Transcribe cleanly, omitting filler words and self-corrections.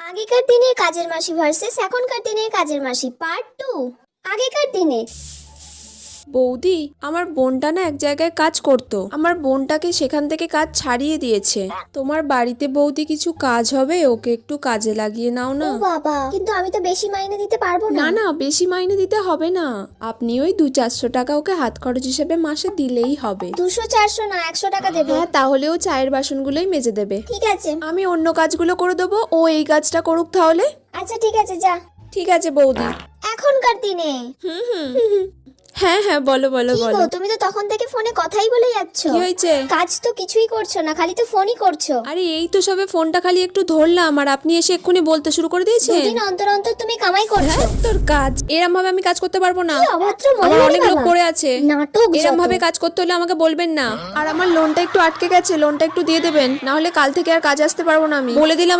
আগেকার দিনের কাজের মাসি ভার্সেস এখনকার দিনের কাজের মাসি পার্ট 2। আগেকার দিনে বৌদি, আমার বোনটা না এক জায়গায় কাজ করতো। আমার বোনটাকে সেখান থেকে কাজ ছাড়িয়ে দিয়েছে। তোমার বাড়িতে বৌদি কিছু কাজ হবে, ওকে একটু কাজে লাগিয়ে নাও ও না। বাবা, কিন্তু আমি তো বেশি মাইনে দিতে পারবো না। না না, বেশি মাইনে দিতে হবে না। আপনি ওই 200-400 টাকা ওকে হাত খরচ হিসেবে মাসে দিলেই হবে। 200-400 না, 100 টাকা দেবো। হ্যাঁ, তাহলেও চায়ের বাসনগুলোই মেজে দেবে। ঠিক আছে। আমি অন্য কাজগুলো করে দেবো, ও এই কাজটা করুক তাহলে। আচ্ছা ঠিক আছে, যা। ঠিক আছে বৌদি। এখনকার দিনে হ্যাঁ হ্যাঁ, বলো বলো কি বলো। গো, তুমি তো তখন থেকে ফোনে কথাই বলে যাচ্ছ। কি হয়েছে? কাজ তো কিছুই করছো না, খালি তো ফোনই করছো। আরে এই তো সবে ফোনটা খালি একটু ধরলাম, আর আপনি এসে এক্ষুনি বলতে শুরু করে দিয়েছেন। দুদিন অন্তর অন্তর তুমি কামাই করছো। হ্যাঁ, তোর কাজ এরম ভাবে আমি কাজ করতে পারবো না। কি অভদ্র আমার মহিলা রে অনেক লোক বাবা। পড়ে আছে। নাটক এরম যত। ভাবে কাজ করতে হলে আমাকে বলবেন না। আর আমার লোনটা একটু আটকে গেছে, লোনটা একটু দিয়ে দেবেন, না হলে কাল থেকে আর কাজ আসতে পারবো না। আমি বলে দিলাম।